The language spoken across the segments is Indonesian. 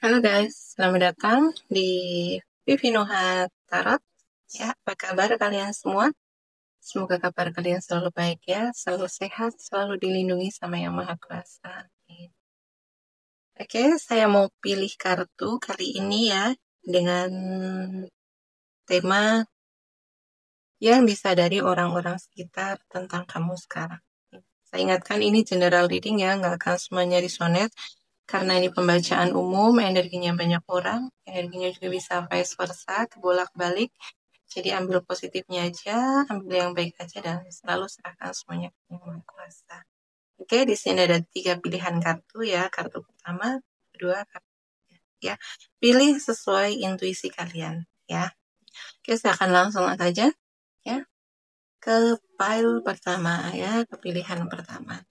Halo guys, selamat datang di Vivinoha Tarot. Ya, apa kabar kalian semua? Semoga kabar kalian selalu baik ya, selalu sehat, selalu dilindungi sama Yang Maha Kuasa. Amin. Oke, saya mau pilih kartu kali ini ya, dengan tema yang disadari orang-orang sekitar tentang kamu sekarang. Saya ingatkan ini general reading ya, nggak akan semuanya resonate. Karena ini pembacaan umum, energinya banyak orang, energinya juga bisa vice versa, kebolak-balik. Jadi ambil positifnya aja, ambil yang baik aja, dan selalu serahkan semuanya ke Yang Maha Kuasa. Oke, di sini ada 3 pilihan kartu ya. Kartu pertama, kedua, kartu ketiga. Ya, pilih sesuai intuisi kalian ya. Oke, saya akan langsung saja ya ke pile pertama ya, ke pilihan pertama.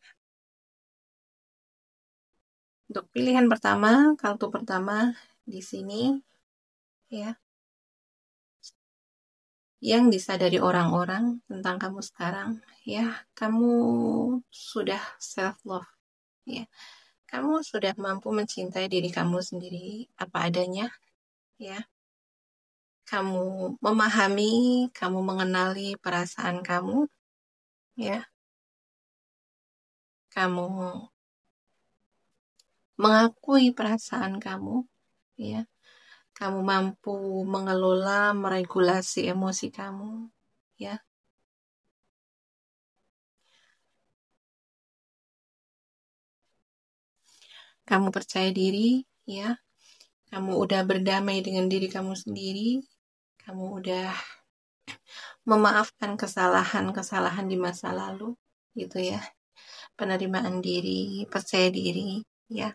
Untuk pilihan pertama, kartu pertama di sini ya, yang disadari orang-orang tentang kamu sekarang ya, kamu sudah self love ya, kamu sudah mampu mencintai diri kamu sendiri apa adanya ya, kamu memahami, kamu mengenali perasaan kamu ya, kamu mengakui perasaan kamu ya, kamu mampu mengelola, meregulasi emosi kamu ya. Kamu percaya diri ya, kamu udah berdamai dengan diri kamu sendiri, kamu udah memaafkan kesalahan-kesalahan di masa lalu gitu ya. Penerimaan diri, percaya diri ya.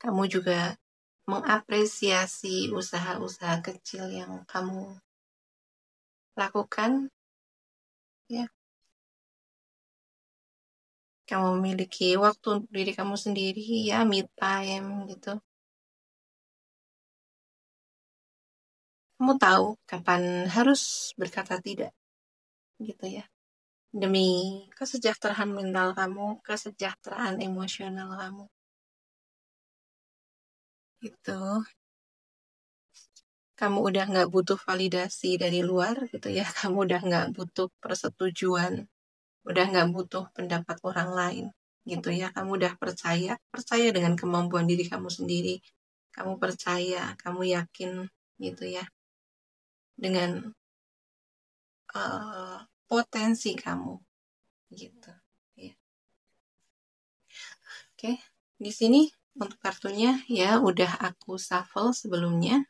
Kamu juga mengapresiasi usaha-usaha kecil yang kamu lakukan ya. Kamu memiliki waktu untuk diri kamu sendiri ya, me time gitu. Kamu tahu kapan harus berkata tidak gitu ya. Demi kesejahteraan mental kamu, kesejahteraan emosional kamu. Gitu. Kamu udah nggak butuh validasi dari luar gitu ya. Kamu udah nggak butuh persetujuan, udah nggak butuh pendapat orang lain gitu ya. Kamu udah percaya dengan kemampuan diri kamu sendiri. Kamu percaya, kamu yakin gitu ya dengan potensi kamu gitu. Ya. Oke, di sini untuk kartunya ya udah aku shuffle sebelumnya.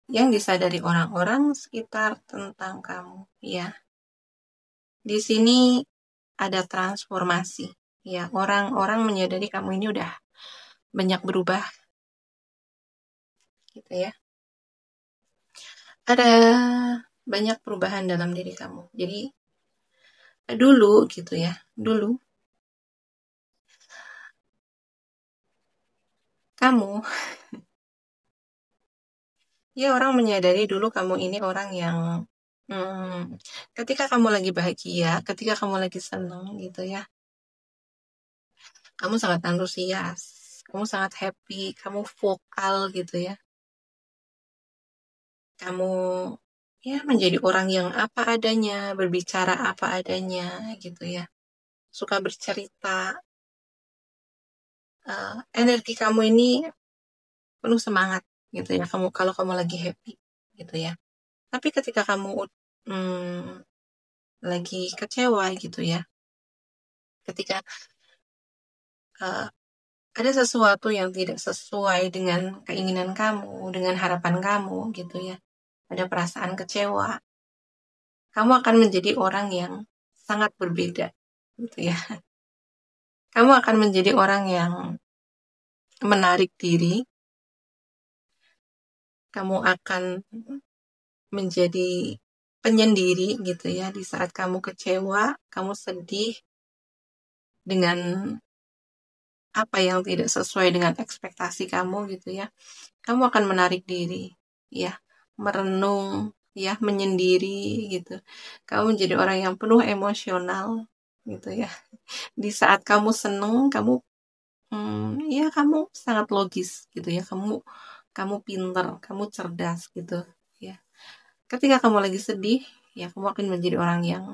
Yang disadari orang-orang sekitar tentang kamu ya. Di sini ada transformasi ya, orang-orang menyadari kamu ini udah banyak berubah gitu ya. Ada banyak perubahan dalam diri kamu. Jadi dulu gitu ya, dulu kamu ya, orang menyadari dulu kamu ini orang yang ketika kamu lagi bahagia, ketika kamu lagi senang gitu ya, kamu sangat antusias, kamu sangat happy, kamu vokal gitu ya. Kamu ya menjadi orang yang apa adanya, berbicara apa adanya gitu ya. Suka bercerita, energi kamu ini penuh semangat gitu ya. Kamu kalau kamu lagi happy gitu ya. Tapi ketika kamu hmm, lagi kecewa gitu ya, ketika uh, ada sesuatu yang tidak sesuai dengan keinginan kamu, dengan harapan kamu gitu ya, ada perasaan kecewa, kamu akan menjadi orang yang sangat berbeda gitu ya. Kamu akan menjadi orang yang menarik diri, kamu akan menjadi penyendiri gitu ya. Di saat kamu kecewa, kamu sedih dengan apa yang tidak sesuai dengan ekspektasi kamu gitu ya. Kamu akan menarik diri ya, merenung ya, menyendiri gitu. Kamu menjadi orang yang penuh emosional gitu ya. Di saat kamu seneng, kamu ya kamu sangat logis gitu ya. Kamu pinter, kamu cerdas gitu ya. Ketika kamu lagi sedih, ya kamu akan menjadi orang yang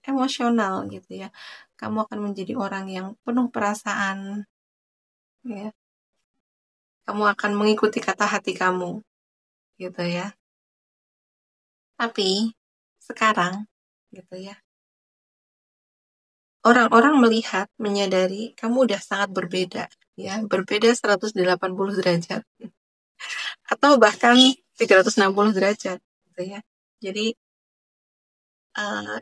emosional gitu ya. Kamu akan menjadi orang yang penuh perasaan ya. Kamu akan mengikuti kata hati kamu gitu ya. Tapi sekarang gitu ya, orang-orang melihat, menyadari kamu udah sangat berbeda ya, berbeda 180 derajat atau bahkan 360 derajat gitu ya. Jadi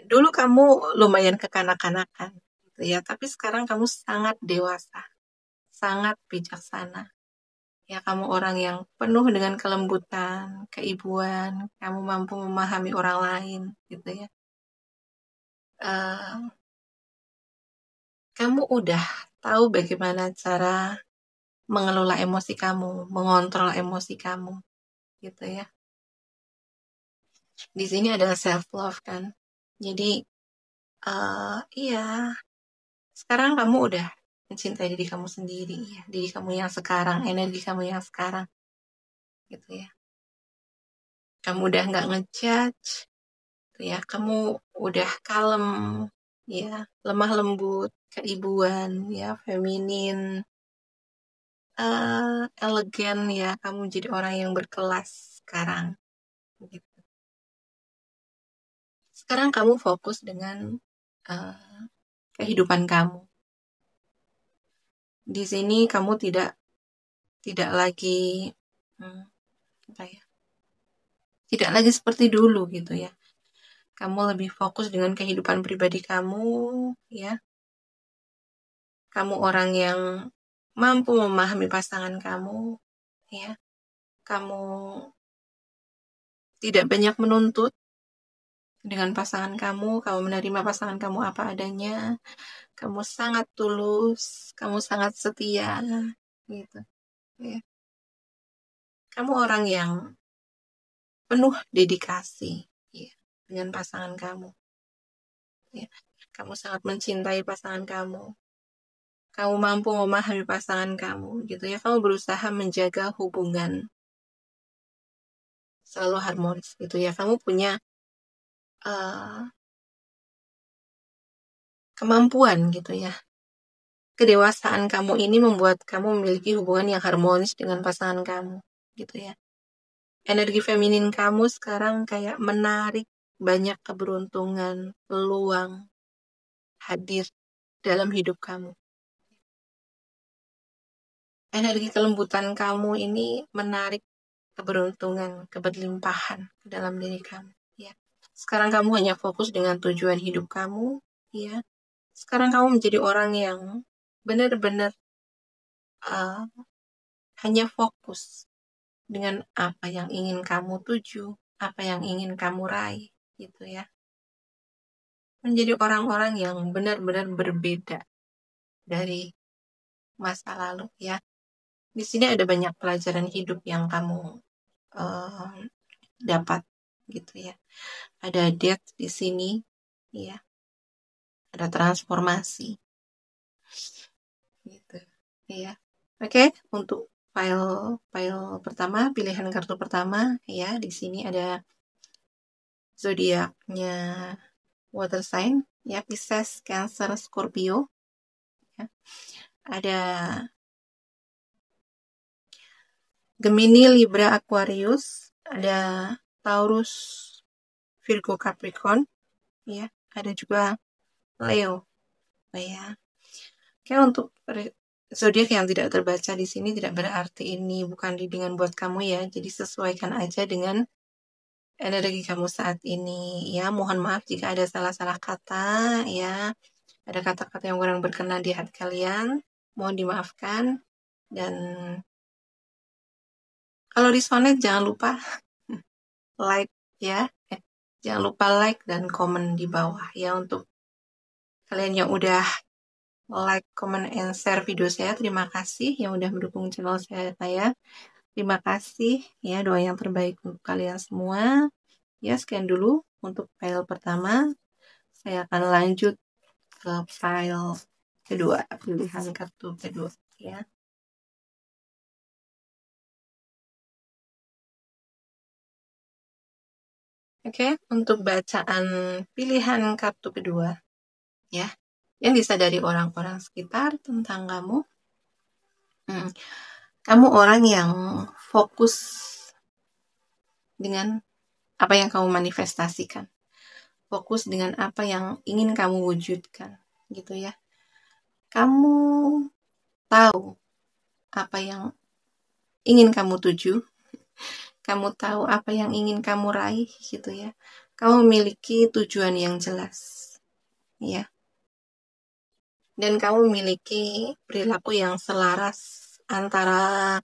dulu kamu lumayan kekanak-kanakan gitu ya, tapi sekarang kamu sangat dewasa, sangat bijaksana. Ya, kamu orang yang penuh dengan kelembutan, keibuan, kamu mampu memahami orang lain gitu ya. Kamu udah tahu bagaimana cara mengelola emosi kamu, mengontrol emosi kamu, gitu ya. Di sini adalah self love kan. Jadi, iya, sekarang kamu udah mencintai diri kamu sendiri, ya, diri kamu yang sekarang, energi kamu yang sekarang, gitu ya. Kamu udah nggak ngejudge, gitu ya. Kamu udah kalem, ya, lemah lembut, keibuan, ya, feminin, elegan ya, kamu jadi orang yang berkelas sekarang. Gitu. Sekarang kamu fokus dengan kehidupan kamu. Di sini kamu tidak lagi apa ya? Tidak lagi seperti dulu gitu ya. Kamu lebih fokus dengan kehidupan pribadi kamu, ya. Kamu orang yang mampu memahami pasangan kamu, ya. Kamu tidak banyak menuntut dengan pasangan kamu menerima pasangan kamu apa adanya, kamu sangat tulus, kamu sangat setia, gitu. Ya. Kamu orang yang penuh dedikasi, ya, dengan pasangan kamu. Ya. Kamu sangat mencintai pasangan kamu. Kamu mampu memahami pasangan kamu, gitu ya. Kamu berusaha menjaga hubungan selalu harmonis, gitu ya. Kamu punya kemampuan, gitu ya. Kedewasaan kamu ini membuat kamu memiliki hubungan yang harmonis dengan pasangan kamu, gitu ya. Energi feminin kamu sekarang kayak menarik banyak keberuntungan, peluang hadir dalam hidup kamu. Energi kelembutan kamu ini menarik keberuntungan, keberlimpahan ke dalam diri kamu. Ya. Sekarang kamu hanya fokus dengan tujuan hidup kamu. Ya. Sekarang kamu menjadi orang yang benar-benar hanya fokus dengan apa yang ingin kamu tuju, apa yang ingin kamu raih, gitu ya. Menjadi orang-orang yang benar-benar berbeda dari masa lalu, ya. Di sini ada banyak pelajaran hidup yang kamu dapat, gitu ya. Ada death di sini, ya. Ada transformasi, gitu, ya. Oke, untuk file pertama, pilihan kartu pertama, ya. Di sini ada zodiaknya water sign, ya, Pisces, Cancer, Scorpio, ya. Ada Gemini, Libra, Aquarius, ada Taurus, Virgo, Capricorn, ya. Ada juga Leo, ya. Oke, untuk zodiak yang tidak terbaca di sini tidak berarti ini bukan readingan buat kamu ya. Jadi sesuaikan aja dengan energi kamu saat ini, ya. Mohon maaf jika ada salah-salah kata, ya. Ada kata-kata yang kurang berkenan di hati kalian, mohon dimaafkan. Dan kalau di Sonet jangan lupa like ya. Jangan lupa like dan komen di bawah ya untuk kalian yang udah like, comment, and share video saya. Terima kasih yang udah mendukung channel saya. Terima kasih ya, doa yang terbaik untuk kalian semua. Ya, sekian dulu untuk file pertama. Saya akan lanjut ke file kedua, pilihan kartu kedua ya. Oke, untuk bacaan pilihan kartu kedua ya, yang disadari orang-orang sekitar tentang kamu. Kamu orang yang fokus dengan apa yang kamu manifestasikan. Fokus dengan apa yang ingin kamu wujudkan, gitu ya. Kamu tahu apa yang ingin kamu tuju. Kamu tahu apa yang ingin kamu raih, gitu ya. Kamu memiliki tujuan yang jelas, ya. Dan kamu memiliki perilaku yang selaras antara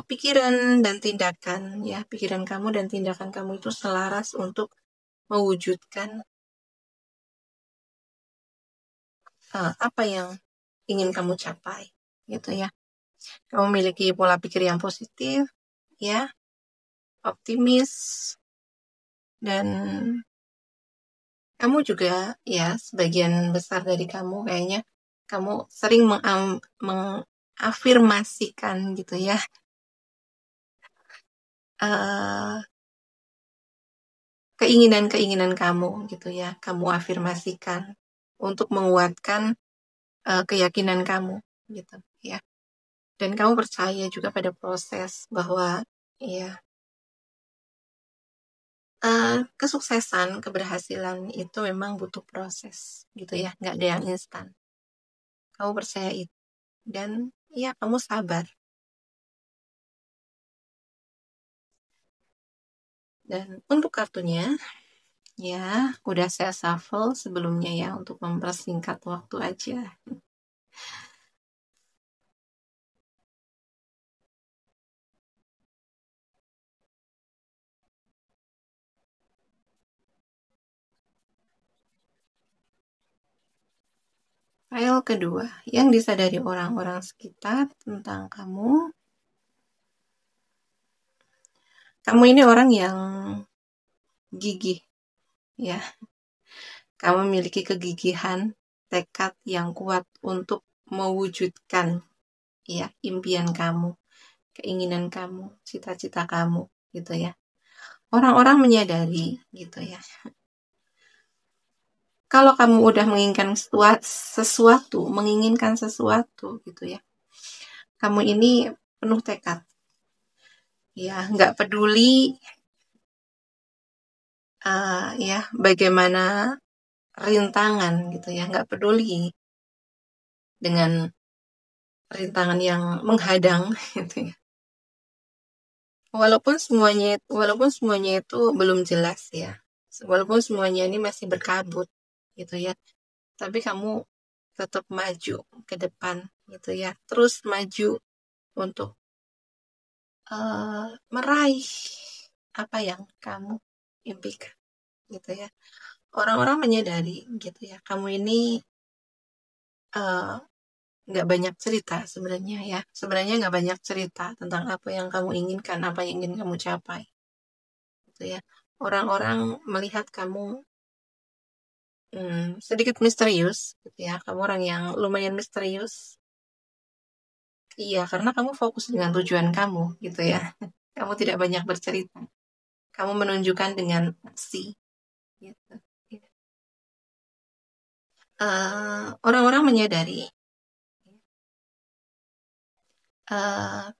pikiran dan tindakan, ya. Pikiran kamu dan tindakan kamu itu selaras untuk mewujudkan apa yang ingin kamu capai, gitu ya. Kamu memiliki pola pikir yang positif, ya, optimis, dan kamu juga, ya, sebagian besar dari kamu kayaknya kamu sering mengafirmasikan gitu ya, keinginan-keinginan kamu gitu ya, kamu afirmasikan untuk menguatkan keyakinan kamu gitu ya. Dan kamu percaya juga pada proses bahwa ya kesuksesan, keberhasilan itu memang butuh proses gitu ya, nggak ada yang instan. Kamu percaya itu dan ya kamu sabar. Dan untuk kartunya ya udah saya shuffle sebelumnya ya untuk mempersingkat waktu aja. File kedua, yang disadari orang-orang sekitar tentang kamu. Kamu ini orang yang gigih, ya. Kamu memiliki kegigihan, tekad yang kuat untuk mewujudkan, ya, impian kamu, keinginan kamu, cita-cita kamu, gitu ya. Orang-orang menyadari, gitu ya. Kalau kamu udah menginginkan sesuatu, gitu ya. Kamu ini penuh tekad, ya, nggak peduli ya bagaimana rintangan gitu ya, nggak peduli dengan rintangan yang menghadang gitu ya. Walaupun semuanya itu belum jelas ya, walaupun semuanya ini masih berkabut gitu ya, tapi kamu tetap maju ke depan gitu ya, terus maju untuk meraih apa yang kamu impikan gitu ya. Orang-orang menyadari gitu ya, kamu ini nggak banyak cerita sebenarnya ya. Sebenarnya nggak banyak cerita tentang apa yang kamu inginkan, apa yang ingin kamu capai. Gitu ya. Orang-orang melihat kamu sedikit misterius, gitu ya. Kamu orang yang lumayan misterius. Iya, karena kamu fokus dengan tujuan kamu, gitu ya. Kamu tidak banyak bercerita. Kamu menunjukkan dengan aksi. Gitu. Orang-orang menyadari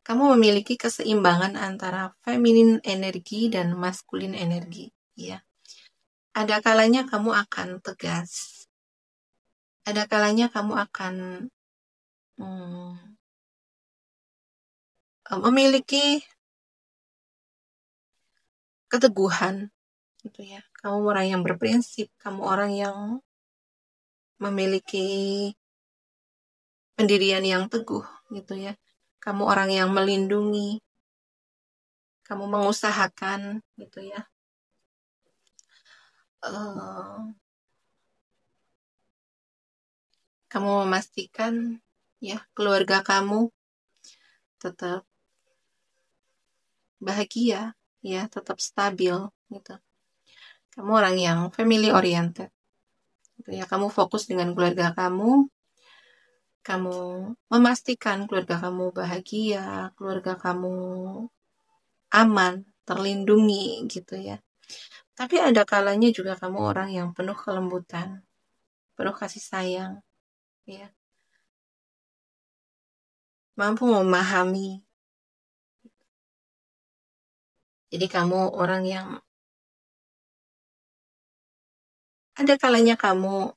kamu memiliki keseimbangan antara feminin energi dan maskulin energi, ya. Ada kalanya kamu akan tegas, ada kalanya kamu akan memiliki keteguhan, gitu ya. Kamu orang yang berprinsip, kamu orang yang memiliki pendirian yang teguh, gitu ya. Kamu orang yang melindungi, kamu mengusahakan gitu ya. Kamu memastikan ya keluarga kamu tetap bahagia, ya, tetap stabil gitu. Kamu orang yang family oriented. Gitu ya, kamu fokus dengan keluarga kamu memastikan keluarga kamu bahagia, keluarga kamu aman, terlindungi gitu ya. Tapi ada kalanya juga kamu orang yang penuh kelembutan, penuh kasih sayang, ya. Mampu memahami. Jadi kamu orang yang ada kalanya kamu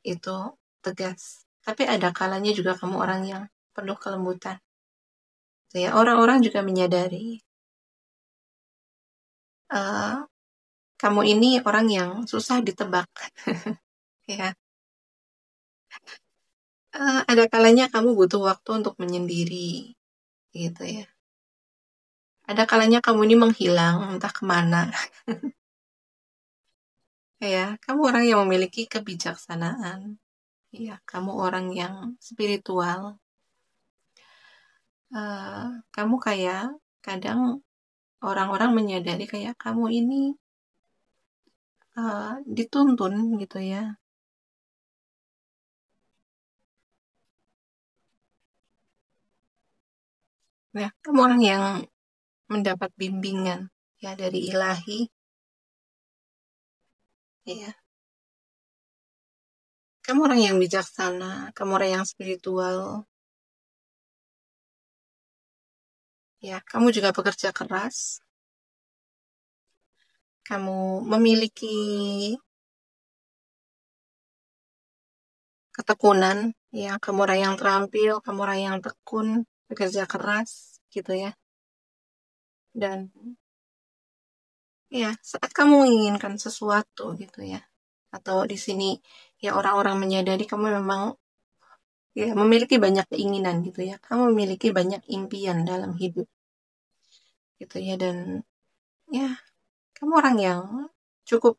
itu tegas, tapi ada kalanya juga kamu orang yang penuh kelembutan. Ya, orang-orang juga menyadari kamu ini orang yang susah ditebak. Ya, ada kalanya kamu butuh waktu untuk menyendiri, gitu ya. Ada kalanya kamu ini menghilang, entah kemana. Ya, kamu orang yang memiliki kebijaksanaan. Ya, kamu orang yang spiritual. Kamu kayak kadang orang-orang menyadari kayak kamu ini dituntun gitu ya. Ya, kamu orang yang mendapat bimbingan ya dari ilahi. Ya. Kamu orang yang bijaksana, kamu orang yang spiritual. Ya, kamu juga bekerja keras. Kamu memiliki ketekunan, ya, kamu orang yang terampil, kamu orang yang tekun, bekerja keras, gitu ya. Dan ya, saat kamu menginginkan sesuatu gitu ya, atau di sini ya orang-orang menyadari kamu memang ya memiliki banyak keinginan gitu ya, kamu memiliki banyak impian dalam hidup gitu ya, dan ya kamu orang yang cukup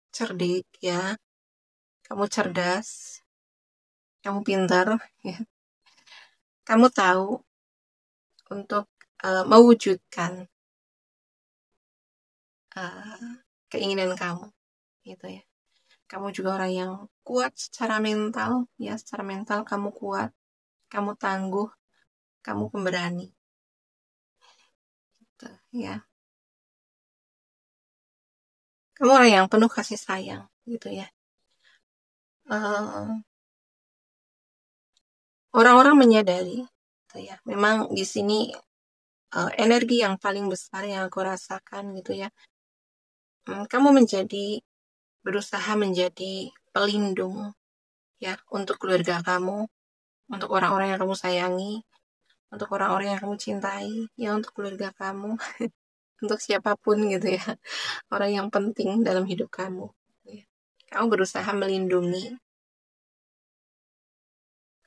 cerdik ya, kamu cerdas, kamu pintar ya, kamu tahu untuk mewujudkan keinginan kamu gitu ya. Kamu juga orang yang kuat secara mental ya, secara mental kamu kuat, kamu tangguh, kamu pemberani gitu ya. Kamu orang yang penuh kasih sayang gitu ya. Orang-orang menyadari gitu ya. Memang di sini energi yang paling besar yang aku rasakan gitu ya. Kamu berusaha menjadi pelindung ya untuk keluarga kamu, untuk orang-orang yang kamu sayangi, untuk orang-orang yang kamu cintai, ya untuk keluarga kamu, untuk siapapun gitu ya, orang yang penting dalam hidup kamu. Ya. Kamu berusaha melindungi,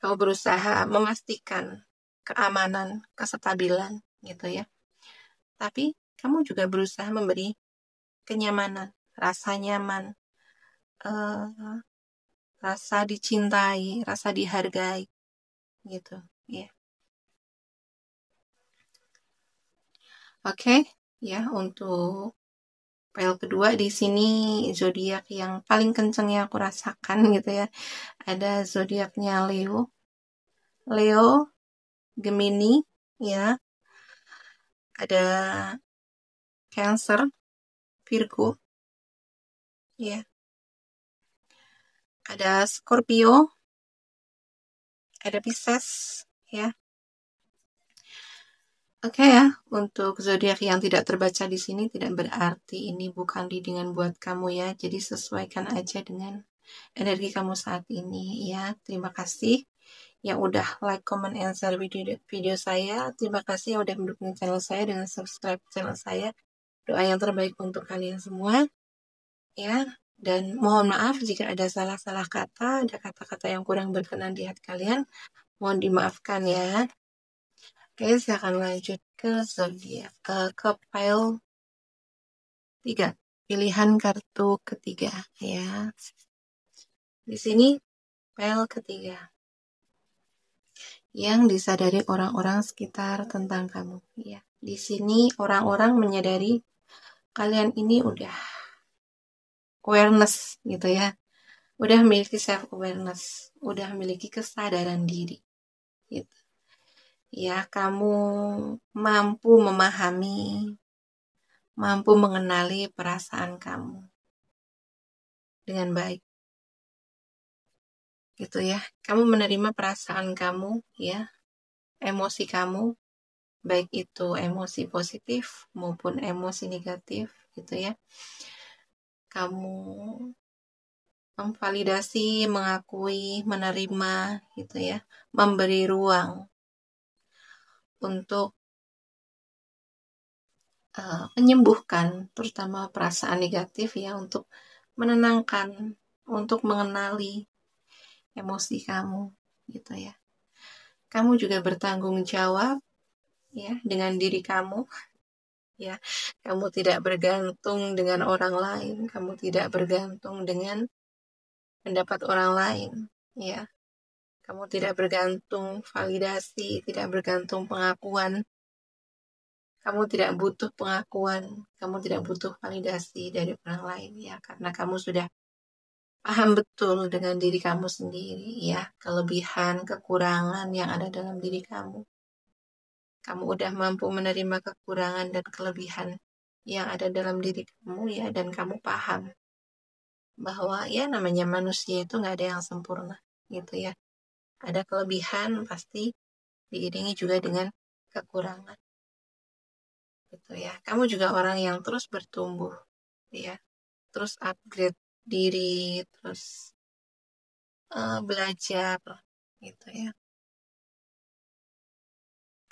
kamu berusaha memastikan keamanan, kestabilan gitu ya. Tapi kamu juga berusaha memberi kenyamanan, rasa nyaman, rasa dicintai, rasa dihargai gitu ya. Oke, ya untuk file kedua di sini zodiak yang paling kenceng yang aku rasakan gitu ya. Ada zodiaknya Leo, Gemini, ya. Ada Cancer, Virgo, ya. Ada Scorpio, ada Pisces, ya. Oke ya, untuk zodiak yang tidak terbaca di sini tidak berarti ini bukan readingan buat kamu ya. Jadi sesuaikan aja dengan energi kamu saat ini ya. Terima kasih yang udah like, comment, and share video saya. Terima kasih yang udah mendukung channel saya dengan subscribe channel saya. Doa yang terbaik untuk kalian semua ya. Dan mohon maaf jika ada salah-salah kata, ada kata-kata yang kurang berkenan di hati kalian. Mohon dimaafkan ya. Oke, saya akan lanjut ke zodiak, ke pile 3. Pilihan kartu ketiga ya. Di sini pile ketiga. Yang disadari orang-orang sekitar tentang kamu ya. Di sini orang-orang menyadari kalian ini udah awareness gitu ya. Udah memiliki self awareness, udah memiliki kesadaran diri gitu. Ya, kamu mampu memahami, mampu mengenali perasaan kamu dengan baik. Gitu ya. Kamu menerima perasaan kamu ya, emosi kamu, baik itu emosi positif maupun emosi negatif gitu ya. Kamu memvalidasi, mengakui, menerima gitu ya, memberi ruang untuk menyembuhkan terutama perasaan negatif ya, untuk menenangkan, untuk mengenali emosi kamu gitu ya. Kamu juga bertanggung jawab ya dengan diri kamu ya. Kamu tidak bergantung dengan orang lain, kamu tidak bergantung dengan pendapat orang lain ya. Kamu tidak bergantung validasi, tidak bergantung pengakuan. Kamu tidak butuh pengakuan, kamu tidak butuh validasi dari orang lain ya, karena kamu sudah paham betul dengan diri kamu sendiri ya, kelebihan, kekurangan yang ada dalam diri kamu. Kamu udah mampu menerima kekurangan dan kelebihan yang ada dalam diri kamu ya, dan kamu paham bahwa ya namanya manusia itu nggak ada yang sempurna gitu ya. Ada kelebihan pasti diiringi juga dengan kekurangan gitu ya. Kamu juga orang yang terus bertumbuh ya, terus upgrade diri, terus belajar gitu ya.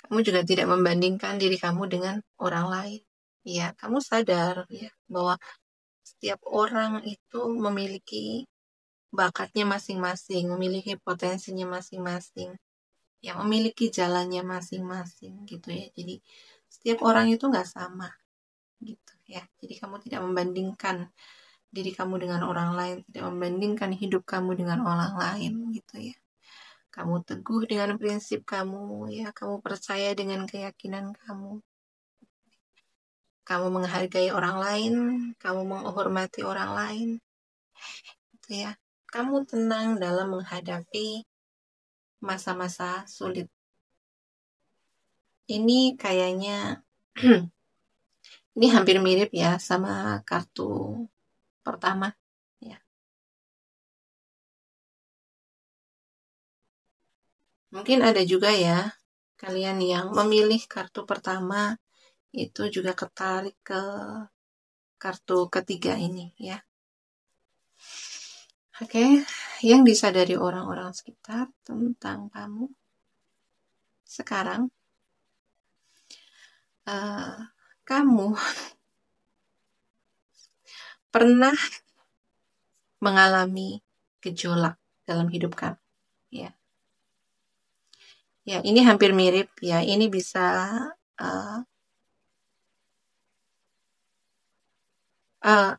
Kamu juga tidak membandingkan diri kamu dengan orang lain. Ya, kamu sadar ya bahwa setiap orang itu memiliki bakatnya masing-masing, memiliki potensinya masing-masing, yang memiliki jalannya masing-masing gitu ya. Jadi setiap orang itu nggak sama gitu ya. Jadi kamu tidak membandingkan diri kamu dengan orang lain, tidak membandingkan hidup kamu dengan orang lain gitu ya. Kamu teguh dengan prinsip kamu ya, kamu percaya dengan keyakinan kamu. Kamu menghargai orang lain, kamu menghormati orang lain gitu ya. Kamu tenang dalam menghadapi masa-masa sulit. Ini kayaknya ini hampir mirip ya sama kartu pertama ya. Mungkin ada juga ya kalian yang memilih kartu pertama itu juga ketarik ke kartu ketiga ini ya. Oke, yang disadari orang-orang sekitar tentang kamu sekarang, kamu pernah mengalami gejolak dalam hidup kamu ya. Ya, ini hampir mirip ya. Ini bisa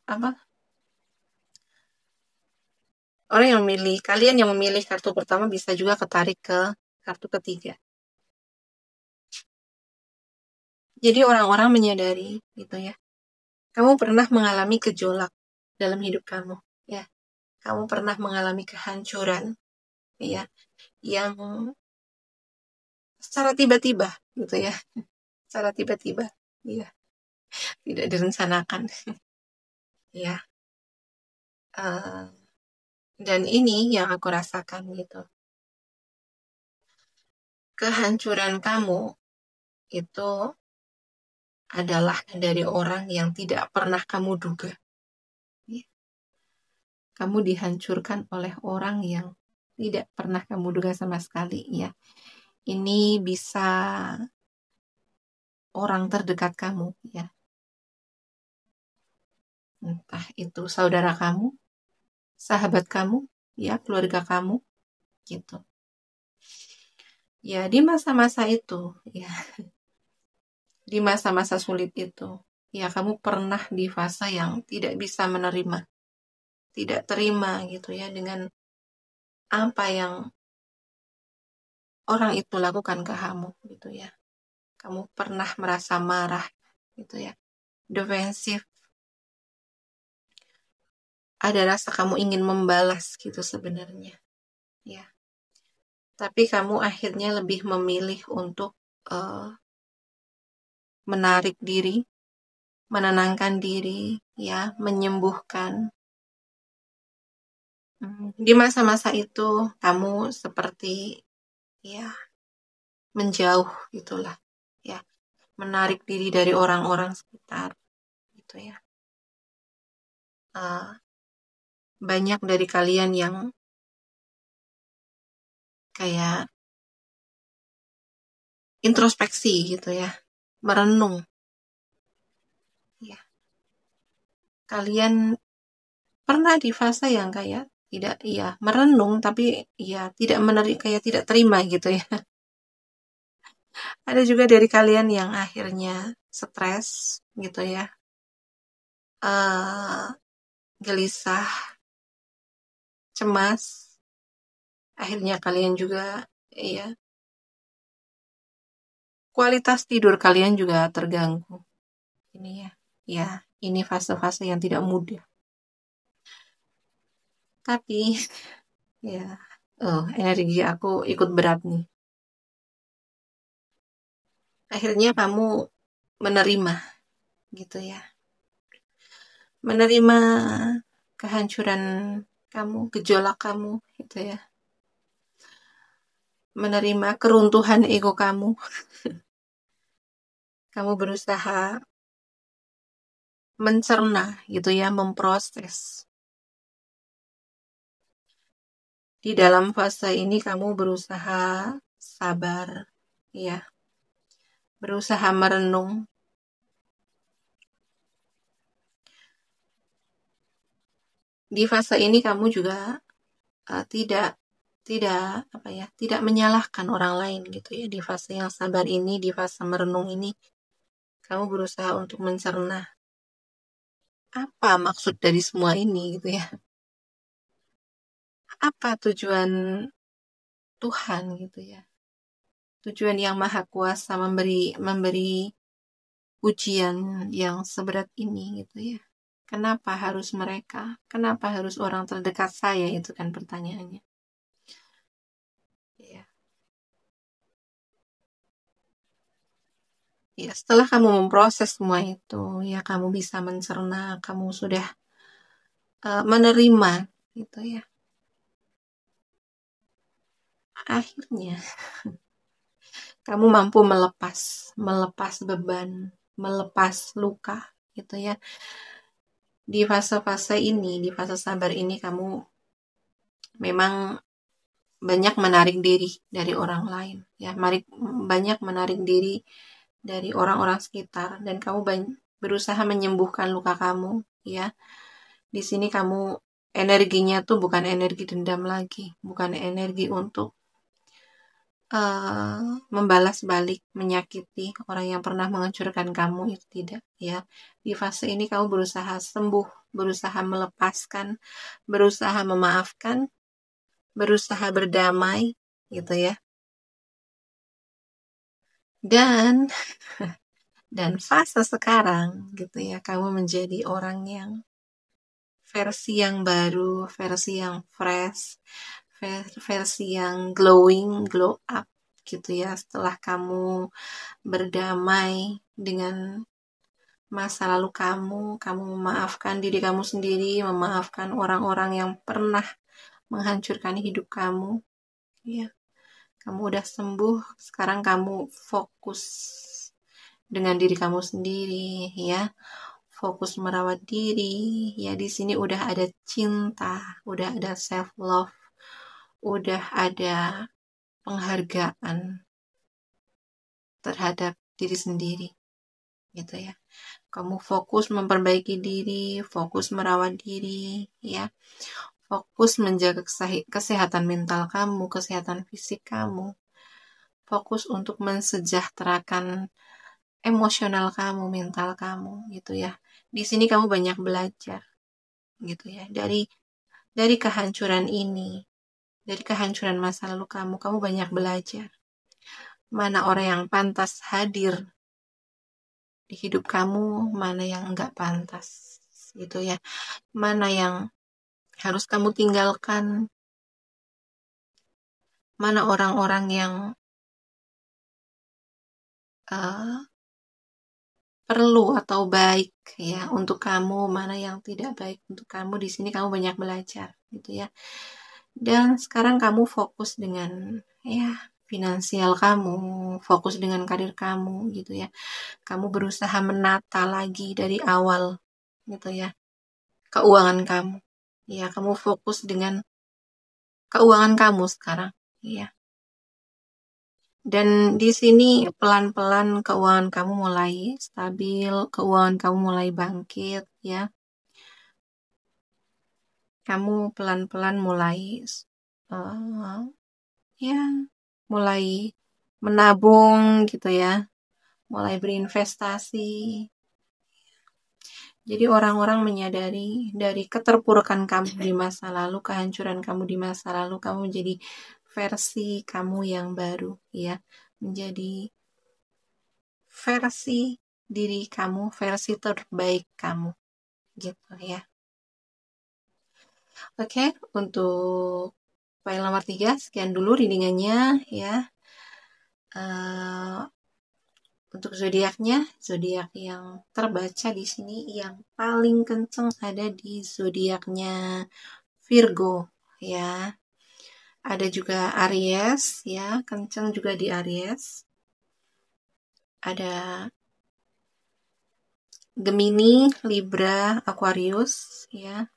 apa? Kalian yang memilih kartu pertama bisa juga ketarik ke kartu ketiga. Jadi orang-orang menyadari gitu ya. Kamu pernah mengalami gejolak dalam hidup kamu ya. Kamu pernah mengalami kehancuran ya, yang secara tiba-tiba gitu ya. Secara tiba-tiba ya. Tidak direncanakan ya. Dan ini yang aku rasakan gitu. Kehancuran kamu itu adalah dari orang yang tidak pernah kamu duga. Kamu dihancurkan oleh orang yang tidak pernah kamu duga sama sekali ya. Ini bisa orang terdekat kamu ya. Entah itu saudara kamu, sahabat kamu, ya, keluarga kamu gitu. Ya, di masa-masa itu, ya, di masa-masa sulit itu, ya kamu pernah di fase yang tidak bisa menerima, tidak terima gitu ya dengan apa yang orang itu lakukan ke kamu gitu ya. Kamu pernah merasa marah gitu ya, defensif, ada rasa kamu ingin membalas gitu sebenarnya ya. Tapi kamu akhirnya lebih memilih untuk menarik diri, menenangkan diri, ya, menyembuhkan. Di masa-masa itu kamu seperti ya menjauh gitulah, ya, menarik diri dari orang-orang sekitar, gitu ya. Banyak dari kalian yang kayak introspeksi gitu ya, merenung, ya. Kalian pernah di fase yang kayak tidak, ya, merenung tapi ya tidak menarik, kayak tidak terima gitu ya. Ada juga dari kalian yang akhirnya stres gitu ya, gelisah, cemas. Akhirnya kalian juga ya kualitas tidur kalian juga terganggu. Ini ya, ya ini fase-fase yang tidak mudah. Tapi ya, energi aku ikut berat nih. Akhirnya kamu menerima gitu ya. Menerima kehancuran kamu, gejolak kamu gitu ya. Menerima keruntuhan ego kamu. Kamu berusaha mencerna gitu ya, memproses. Di dalam fase ini kamu berusaha sabar ya. Berusaha merenung. Di fase ini kamu juga tidak menyalahkan orang lain gitu ya. Di fase yang sabar ini, di fase merenung ini, kamu berusaha untuk mencerna apa maksud dari semua ini gitu ya. Apa tujuan Tuhan gitu ya. Tujuan yang maha kuasa memberi ujian yang seberat ini gitu ya. Kenapa harus mereka? Kenapa harus orang terdekat saya? Itu kan pertanyaannya. Ya. Ya, setelah kamu memproses semua itu, ya kamu bisa mencerna, kamu sudah menerima gitu ya. Akhirnya kamu mampu melepas beban, melepas luka gitu ya. Di fase-fase ini, di fase sabar ini kamu memang banyak menarik diri dari orang lain ya, banyak menarik diri dari orang-orang sekitar dan kamu berusaha menyembuhkan luka kamu ya. Di sini kamu energinya tuh bukan energi dendam lagi, bukan energi untuk membalas balik, menyakiti orang yang pernah menghancurkan kamu, itu tidak ya. Di fase ini kamu berusaha sembuh, berusaha melepaskan, berusaha memaafkan, berusaha berdamai gitu ya. Dan fase sekarang gitu ya, kamu menjadi orang yang versi yang baru, versi yang fresh, versi yang glow up gitu ya. Setelah kamu berdamai dengan masa lalu kamu memaafkan diri kamu sendiri, memaafkan orang-orang yang pernah menghancurkan hidup kamu ya. Kamu udah sembuh, sekarang kamu fokus dengan diri kamu sendiri ya. Fokus merawat diri ya. Di sini udah ada cinta, udah ada self love, udah ada penghargaan terhadap diri sendiri gitu ya. Kamu fokus memperbaiki diri, fokus merawat diri ya. Fokus menjaga kesehatan mental kamu, kesehatan fisik kamu. fokus untuk mensejahterakan emosional kamu, mental kamu gitu ya. Di sini kamu banyak belajar gitu ya. Dari kehancuran ini, dari kehancuran masa lalu kamu banyak belajar. Mana orang yang pantas hadir di hidup kamu, mana yang enggak pantas gitu ya. Mana yang harus kamu tinggalkan, mana orang-orang yang perlu atau baik ya untuk kamu, mana yang tidak baik untuk kamu. Di sini kamu banyak belajar gitu ya. Dan sekarang kamu fokus dengan ya finansial kamu, fokus dengan karir kamu gitu ya. Kamu berusaha menata lagi dari awal gitu ya. Keuangan kamu. Ya, kamu fokus dengan keuangan kamu sekarang ya. Dan di sini pelan-pelan keuangan kamu mulai stabil, keuangan kamu mulai bangkit ya. Kamu pelan-pelan mulai ya mulai menabung gitu ya, mulai berinvestasi. Jadi orang-orang menyadari dari keterpurukan kamu di masa lalu, kehancuran kamu di masa lalu, kamu menjadi versi kamu yang baru ya, menjadi versi diri kamu, versi terbaik kamu gitu ya. Oke, untuk file nomor 3 sekian dulu readingannya ya. Untuk zodiaknya, zodiak yang terbaca di sini yang paling kenceng ada di zodiaknya Virgo ya. Ada juga Aries ya, kenceng juga di Aries. Ada Gemini, Libra, Aquarius ya.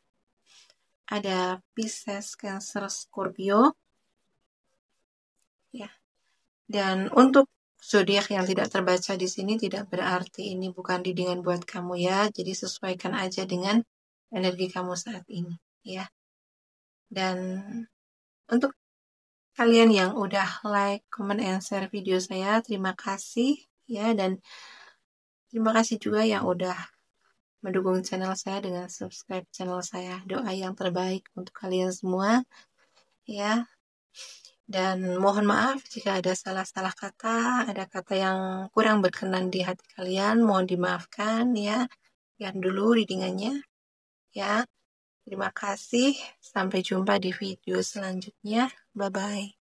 Ada Pisces, Cancer, Scorpio ya. Dan untuk zodiak yang tidak terbaca di sini tidak berarti ini bukan readingan buat kamu ya. Jadi sesuaikan aja dengan energi kamu saat ini ya. Dan untuk kalian yang udah like, comment, and share video saya, terima kasih ya. Dan terima kasih juga yang udah mendukung channel saya dengan subscribe channel saya. Doa yang terbaik untuk kalian semua ya. Dan mohon maaf jika ada salah-salah kata, ada kata yang kurang berkenan di hati kalian, mohon dimaafkan ya. Sekian dulu readingannya ya. Terima kasih, sampai jumpa di video selanjutnya. Bye-bye.